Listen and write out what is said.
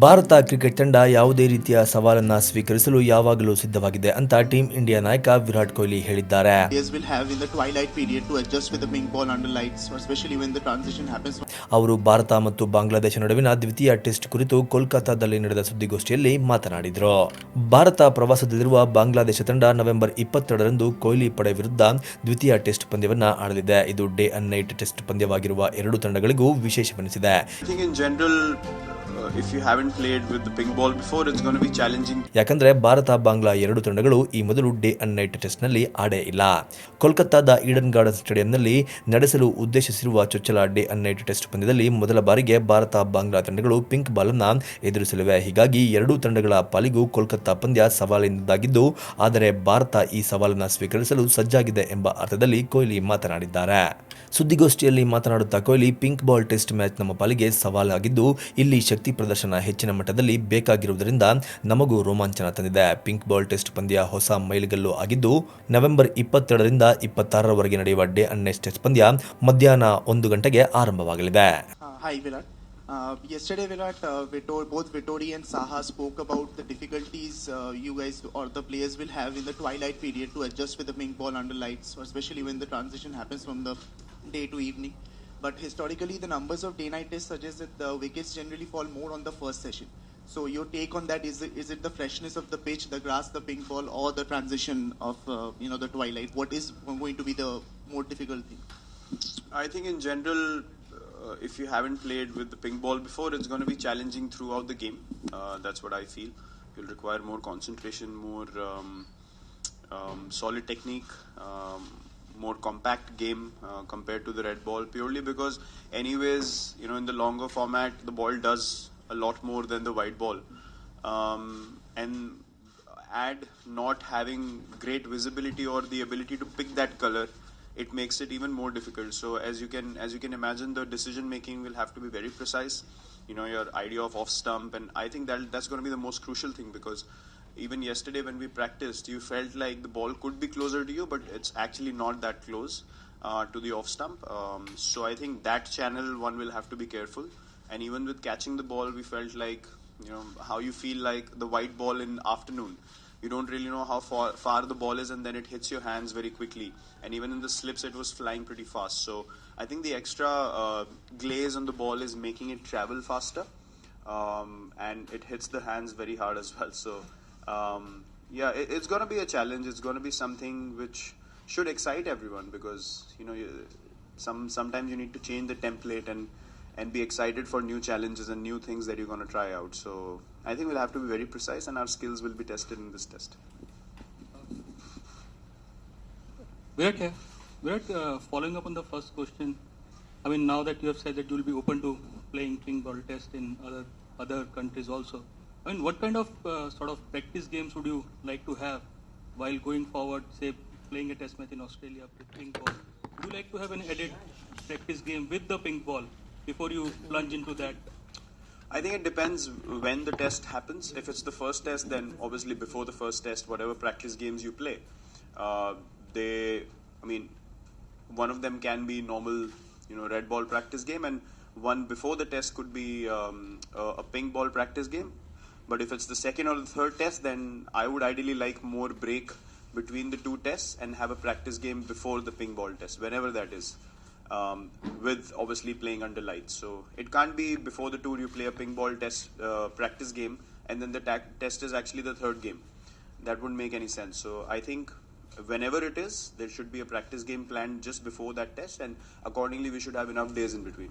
Bharat cricket ತಂಡ ಯಾವುದೇ ರೀತಿಯ ಸವಾಲನ್ನ ಸ್ವೀಕರಿಸಲು ಯಾವಾಗಲೂ ಸಿದ್ಧವಾಗಿದೆ ಅಂತ ಟೀಂ ಇಂಡಿಯಾ ನಾಯಕ ವಿರಾಟ್ ಕೊಹ್ಲಿ ಹೇಳಿದ್ದಾರೆ. ಅವರು ಭಾರತ ಮತ್ತು ಬಾಂಗ್ಲಾದೇಶ ನಡುವಿನ ದ್ವಿತೀಯ ಟೆಸ್ಟ್ ಕುರಿತು ಕೋಲ್ಕತಾದಲ್ಲಿ ನಡೆದ ಸುದ್ದಿಗೋಷ್ಠಿಯಲ್ಲಿ ಮಾತನಾಡಿದರು. ಭಾರತ ಪ್ರವಾಸದಲ್ಲಿರುವ ಬಾಂಗ್ಲಾದೇಶ ತಂಡ ನವೆಂಬರ್ 22ರಂದು ಕೊಹ್ಲಿ ಪಡೆ ವಿರುದ್ಧ ದ್ವಿತೀಯ ಟೆಸ್ಟ್ ಪಂದ್ಯವನ್ನ ಆಡಲಿದೆ. ಇದು ಡೇ ಅಂಡ್ ನೈಟ್ ಟೆಸ್ಟ್ ಪಂದ್ಯವಾಗಿರುವ ಎರಡು ತಂಡಗಳಿಗೂ ವಿಶೇಷವೆನಿಸಿದೆ. If you haven't played with the pink ball before, it's going to be challenging. ಯಾಕಂದ್ರೆ ಭಾರತ ಬಾಂಗ್ಲಾ ಎರಡು ತಂಡಗಳು ಈ ಮೊದಲು ಡೇ ಅಂಡ್ ನೈಟ್ ಟೆಸ್ಟ್ ನಲ್ಲಿ ಆಡೇ ಇಲ್ಲ. ಕೋಲ್ಕತ್ತಾದ ಈಡನ್ ಗಾರ್ಡನ್ ಸ್ಟೇಡಿಯಂನಲ್ಲಿ ನಡೆಸಲು ಉದ್ದೇಶಿಸಿರುವ ಚೊಚ್ಚಲ ಡೇ ಅಂಡ್ ನೈಟ್ ಟೆಸ್ಟ್ ಪಂದ್ಯದಲ್ಲಿ ಮೊದಲ ಬಾರಿಗೆ ಭಾರತ ಬಾಂಗ್ಲಾ ತಂಡಗಳು ಪಿಂಕ್ ಬಾಲ್ ಅನ್ನ ಎದುರಿಸಲಿವೆ. ಹೀಗಾಗಿ ಎರಡೂ ತಂಡಗಳ ಪಾಲಿಗೂ ಕೋಲ್ಕತ್ತಾ ಪಂದ್ಯ ಸವಾಲಿನದ್ದಾಗಿದ್ದು, ಆದರೆ ಭಾರತ ಈ ಸವಾಲನ್ನು ಸ್ವೀಕರಿಸಲು ಸಜ್ಜಾಗಿದೆ ಎಂಬ ಅರ್ಥದಲ್ಲಿ ಕೊಹ್ಲಿ ಮಾತನಾಡಿದ್ದಾರೆ. ಸುದ್ದಿಗೋಷ್ಠಿಯಲ್ಲಿ ಮಾತನಾಡುತ್ತಾ Kohli, pink ball test match ನಮ್ಮ ಪಾಲಿಗೆ ಸವಾಲಾಗಿದ್ದು, ಇಲ್ಲಿ ಶಕ್ತಿ ಪ್ರದರ್ಶನ ಹೆಚ್ಚಿನ ಮಟ್ಟದಲ್ಲಿ ಬೇಕಾಗಿರುವುದರಿಂದ ನಮಗೂ ರೋಮಾಂಚನ ತಂದಿದೆ. ಪಿಂಕ್ ಬಾಲ್ ಟೆಸ್ಟ್ ಪಂದ್ಯ ಹೊಸ ಮೈಲಿಗಲ್ಲು ಆಗಿದ್ದು, ನವೆಂಬರ್ 22ರಿಂದ 26ರವರೆಗೆ ನಡೆಯುವ ಡೇ ಅಂಡ್ ನೈಟ್ ಟೆಸ್ಟ್ ಪಂದ್ಯ ಮಧ್ಯಾಹ್ನ 1 ಗಂಟೆಗೆ ಆರಂಭವಾಗಲಿದೆ. Yesterday, Virat, both Vittori and Saha spoke about the difficulties you guys or the players will have in the twilight period to adjust with the pink ball under lights, especially when the transition happens from the day to evening. But historically, the numbers of day-night tests suggest that the wickets generally fall more on the first session. So your take on that, is it the freshness of the pitch, the grass, the pink ball, or the transition of the twilight? What is going to be the more difficult thing? I think in general, if you haven't played with the pink ball before, it's going to be challenging throughout the game. That's what I feel. You'll require more concentration, more solid technique, more compact game compared to the red ball, purely because anyways, in the longer format, the ball does a lot more than the white ball. And add not having great visibility or the ability to pick that color, it makes it even more difficult. So as you can imagine, the decision making will have to be very precise. Your idea of off stump, and I think that's going to be the most crucial thing, because even yesterday when we practiced, you felt like the ball could be closer to you, but it's actually not that close to the off stump. So I think that channel one will have to be careful. And even with catching the ball, we felt like how you feel like the white ball in afternoon. You don't really know how far the ball is, and then it hits your hands very quickly. And even in the slips, it was flying pretty fast. So I think the extra glaze on the ball is making it travel faster, and it hits the hands very hard as well. So it's going to be a challenge. It's going to be something which should excite everyone, because sometimes you need to change the template and be excited for new challenges and new things that you're going to try out. So I think we'll have to be very precise, and our skills will be tested in this test. Virat, following up on the first question, I mean, now that you have said that you will be open to playing pink ball test in other countries also, I mean, what kind of sort of practice games would you like to have while going forward, say playing a test match in Australia with pink ball? Would you like to have an added practice game with the pink ball before you plunge into that? I think it depends when the test happens. If it's the first test, then obviously before the first test, whatever practice games you play, one of them can be normal, red ball practice game, and one before the test could be a pink ball practice game. But if it's the second or the third test, then I would ideally like more break between the two tests and have a practice game before the pink ball test, whenever that is. With obviously playing under lights. So it can't be before the tour you play a pink ball test practice game, and then the test is actually the third game. That wouldn't make any sense. So I think whenever it is, there should be a practice game planned just before that test, and accordingly we should have enough days in between.